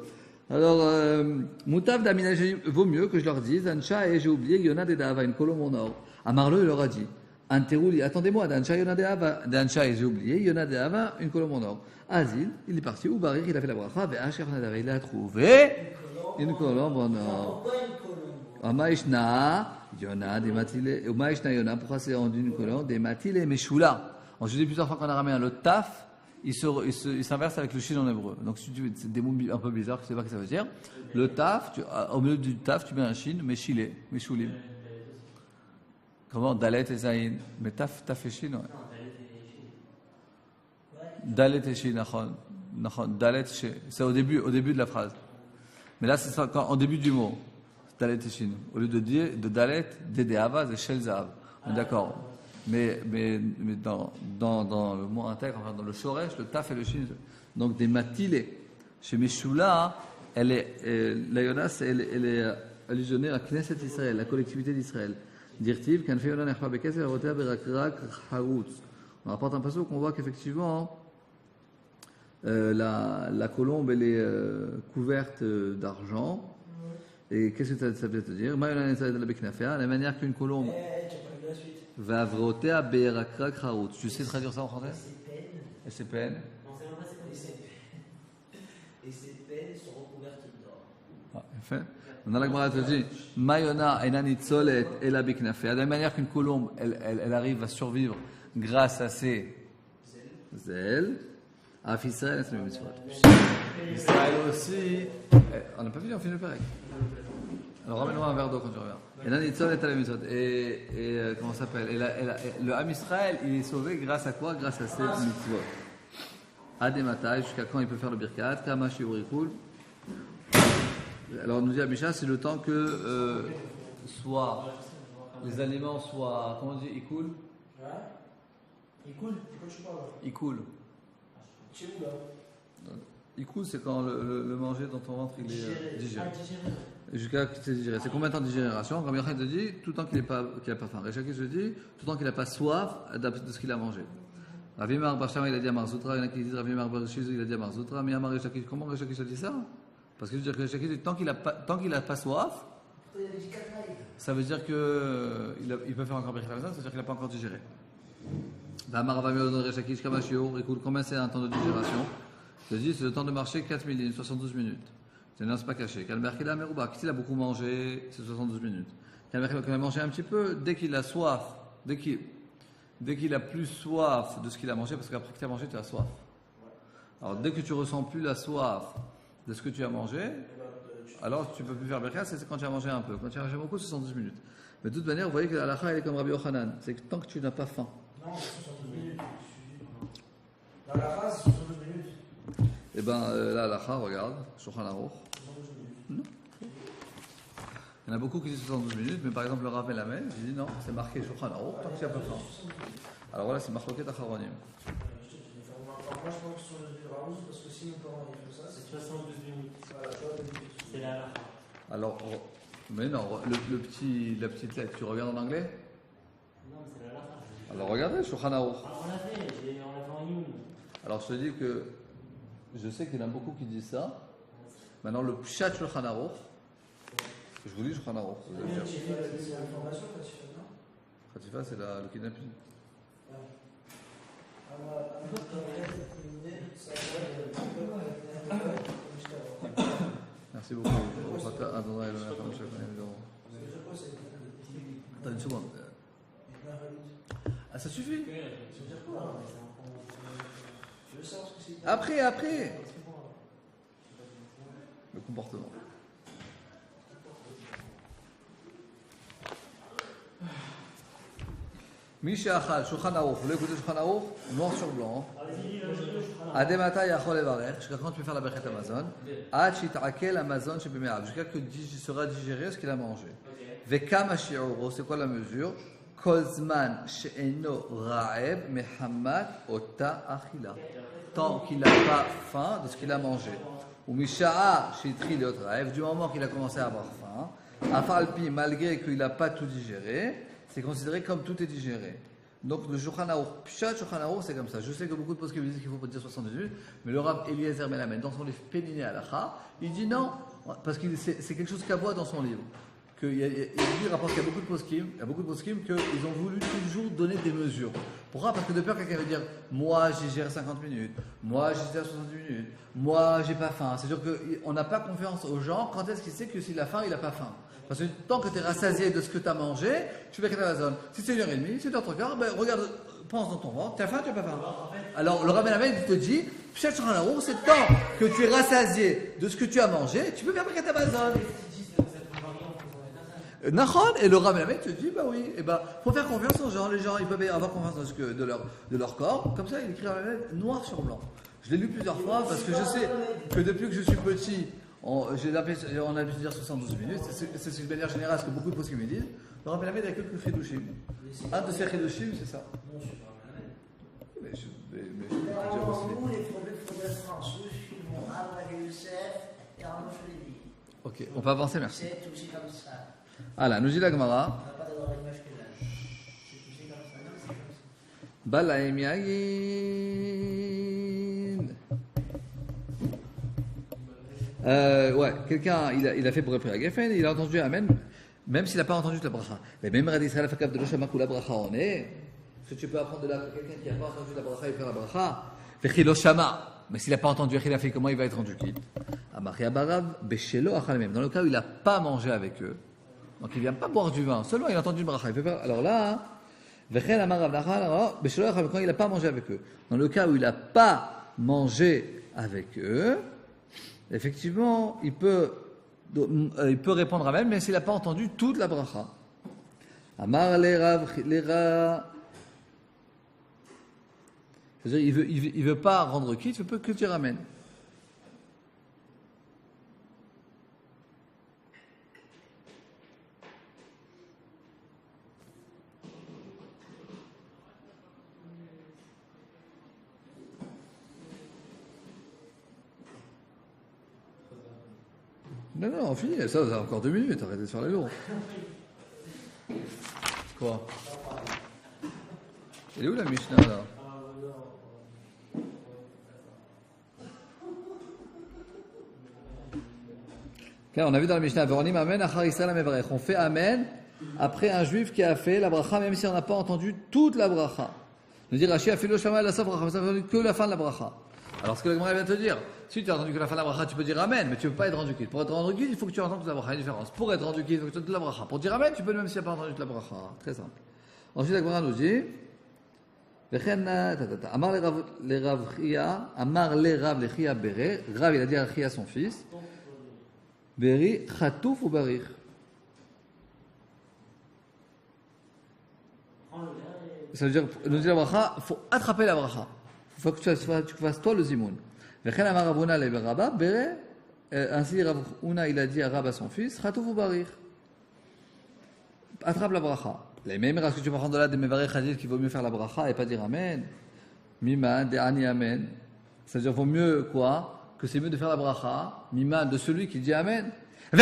Alors, Moutav d'aménager, vaut mieux que je leur dise, Ancha et j'ai oublié, Yonah de Dahava, une colombe en or. Amarlo, il leur a dit, Anterouli, attendez-moi, d'Ancha, Yonah de Dahava, d'Ancha et j'ai oublié, Yonah de Dahava, une colombe en or. Azil, il est parti, Oubarir, il a fait la bracha, Ve'asher Nadava, il a trouvé une colombe en or. Amaishna, Yonah, des matile, Amaishna, Yonah, pourquoi c'est rendu une colombe? Des matile, Meshula. Je dis plusieurs fois qu'en araméen, le taf, il s'inverse avec le shin en hébreu. Donc, si tu veux, c'est des mots un peu bizarres, je ne sais pas ce que ça veut dire. Le taf, au milieu du taf, tu mets un shin, mais chilé, mais choulim. Comment? Dalet et zayin. Mais taf et shin, ouais. Dalet et shin, nachon. Dalet, c'est au début de la phrase. Mais là, c'est ça, en début du mot. Dalet et shin. Au lieu de dire, de dalet, dédéava, c'est shel zav. On est d'accord. Mais dans le mot intègre, enfin dans le shoresh, le taf et le shin, donc des matilés. Chez Meshula, la Yonas, elle est allusionnée à Knesset Israël, la collectivité d'Israël. Dirtiv, kan fait Yonah nechpa bekes, el rotea berakrak harutz. On rapporte un passage qu'on voit qu'effectivement, la colombe, elle est couverte d'argent. Et qu'est-ce que ça veut te dire? La manière qu'une colombe. Vavrotea berakrak harut. Tu sais traduire ça en français? Et ses peines. Non, c'est même pas ses peines. Et ses peines sont recouvertes d'or. Ah, fait. On a la Gemara te dit, Mayona enanitzolet ela biknafea. De la même manière qu'une colombe, elle arrive à survivre grâce à ses ailes. Af Israël, c'est le même mitzvot. Israël aussi. On n'a pas fini, on finit le Pérec. Alors ramène-moi un verre d'eau quand tu reviens. Et comment ça s'appelle? Le Ham Israël, il est sauvé grâce à quoi? Grâce à cette mitzvot. Adematai, jusqu'à quand il peut faire le birkat? Kamashi urikul. Alors, nous dit Abisha, c'est le temps que soit les aliments soient, comment on dit, ils coulent? Il coule, je parle. Ils coulent. Chez vous là. Il coule, c'est quand le manger dans ton ventre il est digéré. Jusqu'à ce que c'est digéré. C'est combien de temps de digération? Rabbi Yochanan te dit, tout le temps qu'il n'a pas faim. Réchaki se dit, tout le temps qu'il n'a pas soif de ce qu'il a mangé. Ravi Mar Bar Shama, il a dit Amar Zutra. Il y en a qui disent Ravi Mar Bar Shizu, il a dit Amar Zutra. Mais Amar Resh Lakish, comment Resh Lakish a dit ça? Parce que je veux dire que Resh Lakish, tant qu'il a pas soif, ça veut dire qu'il peut faire encore Birkat Hamazon, ça veut dire qu'il n'a pas encore digéré. Amar Rav Amir Resh Lakish Kamashio, écoute, combien c'est un temps de digération? Je te dis, c'est le temps de marcher 4 millim, 72 minutes. C'est pas caché. Kalmerkila Merouba, s'il a beaucoup mangé, c'est 72 minutes. Kalmerkila, quand il a mangé un petit peu, dès qu'il a soif, dès qu'il a plus soif de ce qu'il a mangé, parce qu'après que tu as mangé, tu as soif. Alors, dès que tu ressens plus la soif de ce que tu as mangé, alors tu peux plus faire Birkat, c'est quand tu as mangé un peu. Quand tu as mangé beaucoup, c'est 72 minutes. Mais de toute manière, vous voyez que la halakha, elle est comme Rabbi Yochanan. C'est que tant que tu n'as pas faim. Non, c'est 72 minutes. Dans la phrase, c'est 72 minutes. Eh bien, la halakha, regarde, Shulchan Aruch. Non. Il y en a beaucoup qui disent 72 minutes, mais par exemple, le Rav Melamed, il dit non, c'est marqué Shulchan Aruch, tant que tu n'as pas faim. Alors voilà, c'est Marloket Acharonim. Moi, je pense sur le Raouz, parce que si nos parents ils font ça, C'est 72 minutes. voilà, tu vois, C'est la halakha. Alors, mais non, la petite lettre, tu regardes en anglais? Non, mais c'est la halakha. Alors regardez, Shulchan Aruch. Ah, on l'a fait en Youn. Alors je te dis que je sais qu'il y en a beaucoup qui disent ça. Maintenant, le Pshat Shulchan Aruch, je vous dis Shulchan Aruch. Vous allez dire. c'est l'information, non? Khatifa, c'est le kidnapping. Merci beaucoup. Attends une seconde. Ah, ça suffit. Après. Le comportement. Misha Achal, Shulchan Aruch. Vous voulez écouter Shulchan Aruch? Noir sur blanc. Ademata Yachol Evarech. Jusqu'à quand tu peux faire la Birkat Hamazon? Ad Shit'akel Hamazon Shebeme'av. Jusqu'à que sera digéré ce qu'il a mangé. Vekama Shi'uro. C'est quoi la mesure? Kozman She'eno Ra'eb Mehamad Ota Achila. Tant qu'il n'a pas faim de ce qu'il a mangé. Ou Misha'a She'itri Leot Ra'eb. Du moment qu'il a commencé à avoir faim. Afalpi, malgré qu'il n'a pas tout digéré, c'est considéré comme tout est digéré. Donc le Shulchan Aruch, Pshat Shulchan Aruch, c'est comme ça. Je sais que beaucoup de poskim disent qu'il faut dire 70 minutes, mais le Rav Eliezer Melamed, dans son livre Péniné Halacha, il dit non, parce que c'est quelque chose qu'Avoua dans son livre. Il rapporte qu'il y a beaucoup de poskim qu'ils ont voulu toujours donner des mesures. Pourquoi? Parce que de peur quelqu'un va dire moi j'y gère 50 minutes, moi j'y gère 70 minutes, moi j'ai pas faim. C'est sûr qu'on n'a pas confiance aux gens. Quand est-ce qu'il sait que s'il a faim, il n'a pas faim? Parce que tant que tu es rassasié de ce que tu as mangé, tu fais la zone. Si c'est 1h30, si c'est 1h15, ben regarde, pense dans ton ventre, tu as faim, tu n'as pas faim. Alors le Rav Melamed te dit, Pshat Shulchan Aruch, c'est tant que tu es rassasié de ce que tu as mangé, tu peux faire la zone. Nachon, et le Rav Melamed te dit, bah oui, faut faire confiance aux gens. Les gens, ils peuvent avoir confiance de leur corps. Comme ça, il écrit Rav Melamed noir sur blanc. Je l'ai lu plusieurs fois parce que je sais que depuis que je suis petit, on a l'habitude de dire 72 minutes. C'est une manière générale ce que beaucoup de postes me disent. Le Rav Melamed avec quelques chidushim. Un de ces chidushim, c'est ça. Non, je suis pas Melamed. Mais je peux Alors, dire aussi. nous, les faudrait François, suivons Abraham Youssef et Arnaud Freddy. Ok, on peut avancer, merci. C'est aussi comme ça. Voilà, nous dit la Gemara. On n'a pas d'avoir l'image que là. C'est aussi comme ça. Non, c'est comme ça. Balaim Yayin. Ouais, quelqu'un, il a fait pour répondre à Geffen, il a entendu Amen, même s'il n'a pas entendu la bracha. Mais même Rad Israël Fakav de l'Oshama ou la bracha en est. Est-ce que tu peux apprendre de là que quelqu'un qui n'a pas entendu la bracha, il fait la bracha? Vechil Oshama. Mais s'il n'a pas entendu Echil a fait, comment il va être rendu quitte? Amaria Barav, Beshelo Achal même. Dans le cas où il n'a pas mangé avec eux, donc il ne vient pas boire du vin, seulement il a entendu le bracha. Il fait pas. Alors là, Vechel Amarav Nachal, Beshelo Achal quand il n'a pas mangé avec eux. Dans le cas où il n'a pas mangé avec eux, effectivement, il peut répondre à même, mais s'il n'a pas entendu toute la bracha. Amar lera. C'est-à-dire, il veut pas rendre quitte, il veut que tu ramènes. Non, on finit. Ça a encore 2 minutes. Arrêtez de faire les lourds. Quoi? Elle est où la Mishnah là? On a vu dans la Mishnah, Veronim Amen, Achar Israël Amevarech. On fait Amen après un juif qui a fait la bracha, même si on n'a pas entendu toute la bracha. Nous dit Rashi a fait le shama la sauf bracha, mais ça n'a entendu que la fin de la bracha. Alors ce que le Gemara vient te dire, si tu as entendu que la fin de la bracha, tu peux dire Amen, mais tu ne peux pas être rendu quitte. Pour être rendu quitte, il faut que tu entendes toute la bracha. Il y a une différence. Pour être rendu quitte, il faut que tu entendes toute la bracha. Pour dire Amen, tu peux même si tu n'as pas entendu toute la bracha. Très simple. Ensuite, la Gemara nous dit Amar le Rav Chia, Amar le Rav le Chia Bere. Rav, il a dit à Chia son fils Beri, Chatouf ou Barich. Ça veut dire, nous dit la bracha, il faut attraper la bracha. Il faut que tu fasses toi le zimoun. Vechen Amar Ravuna le Rabba Bere. Ainsi, Ravuna, il a dit à Rabba son fils, Chatouf ou Barich. Attrape la bracha. Les mêmes, est-ce que tu vas prendre de là des Mevarech Hadith qu'il vaut mieux faire la bracha et pas dire Amen? Miman, de Ani Amen. C'est-à-dire, il vaut mieux quoi? Que c'est mieux de faire la bracha, Miman, de celui qui dit Amen. Que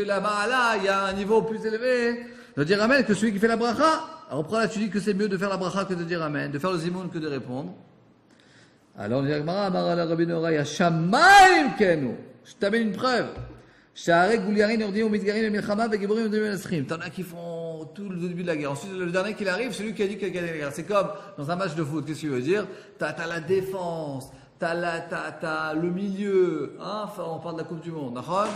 la Ma'ala, il y a un niveau plus élevé de dire Amen que celui qui fait la bracha. Alors, après là, tu dis que c'est mieux de faire la bracha que de dire Amen, de faire le zimoun que de répondre. Alors, on dit Gemara, Amar ala Rabbi Noraï, Shamaim kenu. Je t'amène une preuve. T'en as qui font tout le début de la guerre. Ensuite, le dernier qui arrive, c'est lui qui a dit qu'il a gagné la guerre. C'est comme dans un match de foot. Qu'est-ce que tu veux dire? T'as la défense, t'as le milieu. Hein? Enfin, on parle de la Coupe du Monde. D'accord?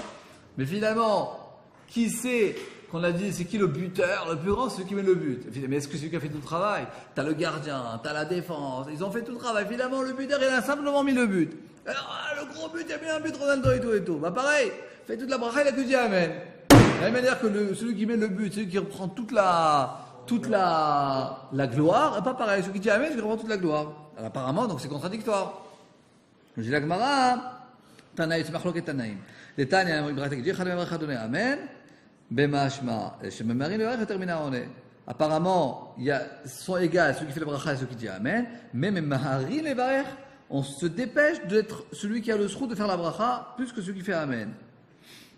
Mais finalement, qui c'est qu'on a dit, c'est qui le buteur? Le plus grand, c'est celui qui met le but. Mais est-ce que c'est celui qui a fait tout le travail? T'as le gardien, t'as la défense. Ils ont fait tout le travail. Finalement, le buteur, il a simplement mis le but. Alors, le gros but, il a mis un but, Ronaldo et tout et tout. Bah, pareil. Fait toute la bracha, il a que dit Amen. De la même manière que celui qui met le but, celui qui reprend toute la gloire, pas pareil. Celui qui dit Amen, celui qui reprend toute la gloire. Alors, apparemment, donc c'est contradictoire. Je dis la Gemara, Tanaï, c'est Machlok et Tanaïm. Les Tanaï, il y a un bracha qui dit Chadem Bracha donné Amen, Bemashma, Shememari, le Rech, termina on est. Apparemment, ils sont égaux, celui qui fait le bracha et celui qui dit Amen, mais Mahari, les Varech, on se dépêche d'être celui qui a le srout de faire la bracha plus que celui qui fait Amen.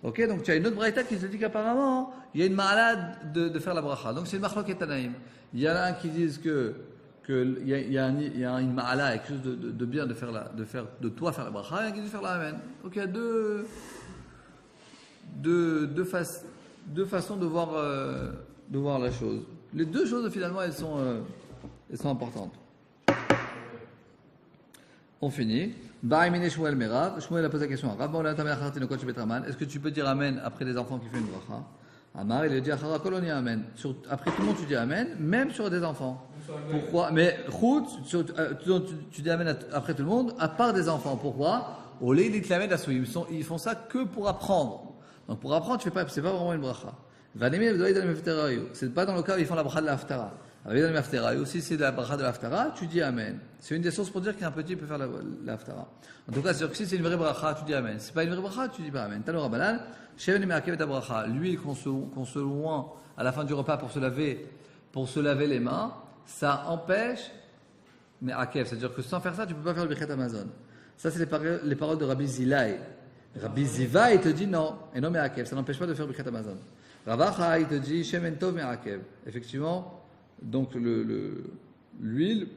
Ok, donc tu as une autre braïta qui te dit qu'apparemment, il y a une malade de faire la bracha. Donc c'est le machlok et tanaïm. Il y en a un qui disent que il y a une ma'ala, quelque chose de bien de toi faire la bracha, et un qui dit faire la amen. Donc il y a deux façons de voir la chose. Les deux choses finalement elles sont importantes. On finit. Shmuel Merav. Shmuel a posé la question à Rav. Est-ce que tu peux dire Amen après les enfants qui font une bracha? Amar, il a dit Amen. Après tout le monde, tu dis Amen, même sur des enfants. Pourquoi? Mais tu dis Amen après tout le monde, à part des enfants. Pourquoi? Ils font ça que pour apprendre. Donc pour apprendre, tu fais pas, c'est pas vraiment une bracha. C'est pas dans le cas où ils font la bracha de la haftara. Si c'est la bracha de l'haftara, tu dis Amen. C'est une des sources pour dire qu'un petit peut faire la haftara. En tout cas, c'est sûr que si c'est une vraie bracha, tu dis Amen. Si c'est pas une vraie bracha, tu dis pas Amen. Tano Rabbanan, Sheven Me'akev ta bracha. L'huile qu'on se loin à la fin du repas pour se laver les mains, ça empêche Me'akev. C'est-à-dire que sans faire ça, tu peux pas faire le Birkat Amazon. Ça, c'est les paroles de Rabbi Zilai. Rabbi Ziva, il te dit non, et non Me'akev. Ça n'empêche pas de faire le Birkat Amazon. Ravacha, il te dit Shemen Tov Me'akev. Effectivement, donc l'huile,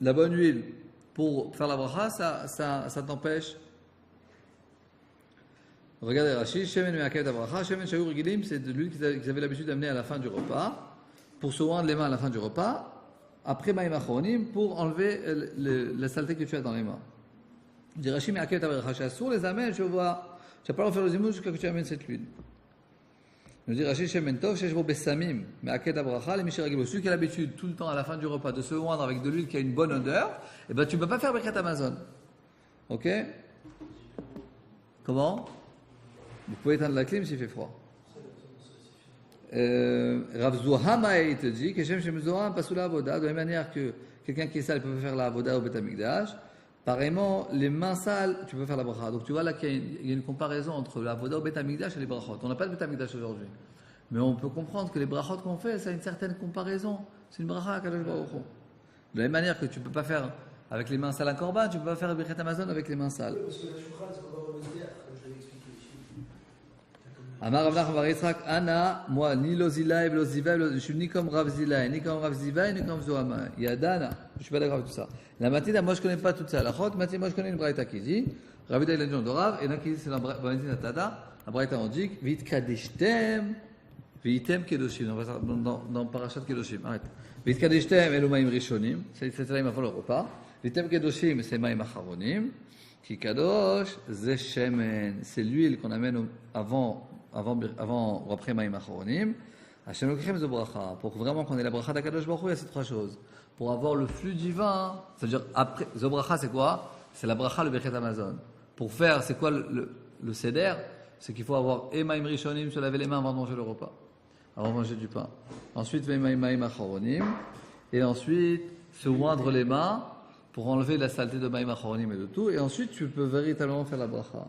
la bonne huile pour faire la bracha, ça t'empêche. Regardez Rashi, Shemen Me'akev ta bracha, Shemen Shaur Gilim, c'est de l'huile qu'ils avaient l'habitude d'amener à la fin du repas, pour se oindre les mains à la fin du repas, après Maïm Achronim, pour enlever la saleté que tu as dans les mains. Je dis Rashi Me'akev ta bracha, sur les amènes, tu n'as pas le droit de faire le zimoun jusqu'à ce que tu amènes cette huile. Nous dit Rashi Shemen Tov, Sheshbo Bessamim, Me'akev ta bracha, les Mishiragilo. Celui qui a l'habitude tout le temps à la fin du repas de se oindre avec de l'huile qui a une bonne odeur, eh ben tu ne peux pas faire Birkat Amazon. Ok? Comment? Vous pouvez éteindre la clim s'il fait froid. Rav Zohamaï te dit que Shem Shem Zoham passe sous la avoda, de la même manière que quelqu'un qui est sale peut faire la avoda au Bet Amikdash. Pareillement, les mains sales, tu peux faire la bracha. Donc tu vois là qu'il y a une comparaison entre la avoda au Bet Amikdash et les brachot. On n'a pas de Bet Amikdash aujourd'hui. Mais on peut comprendre que les brachot qu'on fait, ça a une certaine comparaison. C'est une bracha à Kadosh Baruch Hu. De la même manière que tu ne peux pas faire avec les mains sales un korban, tu ne peux pas faire le Birkat Amazon avec les mains sales. Parce que la shouchan, c'est qu'on va revenir, comme je l'avais expliqué ici. Amar Rav Nachman bar Yitzhak, Ana, moi, ni Lozilai, Loziva, je suis ni comme Rav Zilai, ni comme Rav Ziva, ni comme Zohama. Yadana, je suis pas d'accord avec tout ça. La matinée, moi je connais pas tout ça. La chok, matinée, moi je connais une braïta qui dit, Rav Ida il a dit de Rav, et là qui dit c'est la braïta Tada, la braïta on dit, Vit Kadishtem, Vitem Kedoshim, dans Parashat Kedoshim, arrête. Vit Kadishtem, Elomaim Rishonim, c'est là il m'a fallu le repas. Vitem Kedoshim, c'est Maim Acharonim, Ki Kadosh, Ze Shemen, c'est l'huile qu'on amène avant ou après Maïm Acharonim, Hashem Lokichem Zo Bracha. Pour vraiment qu'on ait la bracha d'Akadosh Baruch Hu, il y a ces trois choses. Pour avoir le flux divin, c'est-à-dire après, Zo Bracha c'est quoi? C'est la bracha, le Birkat Amazon. Pour faire, c'est quoi le seder? C'est qu'il faut avoir et Maïm Rishonim, se laver les mains avant de manger le repas, avant de manger du pain. Ensuite, Maïm Acharonim, et ensuite, se oindre les mains pour enlever la saleté de Maïm Acharonim et de tout, et ensuite, tu peux véritablement faire la bracha.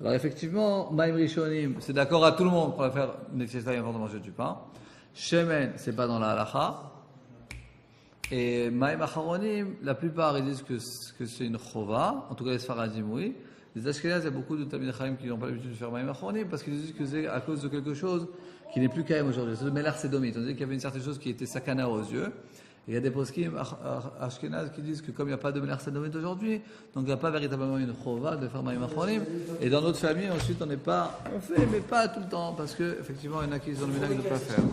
Alors effectivement, Maïm Rishonim, c'est d'accord à tout le monde pour la faire nécessaire avant de manger du pain. Shemen, c'est pas dans la halacha. Et Maïm Acharonim, la plupart ils disent que c'est une chova, en tout cas les Sfaradim oui. Les Ashkenaz, il y a beaucoup de Talmidei Chachamim qui n'ont pas l'habitude de faire Maïm Acharonim parce qu'ils disent que c'est à cause de quelque chose qui n'est plus kaim aujourd'hui. C'est le Melar Sédomite. On dit qu'il y avait une certaine chose qui était sakana aux yeux. Il y a des poskim ashkenaz qui disent que comme il n'y a pas de Melar Sédomite aujourd'hui, donc il n'y a pas véritablement une chova de faire Maïm Acharonim. Et dans notre famille, ensuite, on fait, mais pas tout le temps, parce que effectivement, il y en a qui ont le ménage de ne pas faire.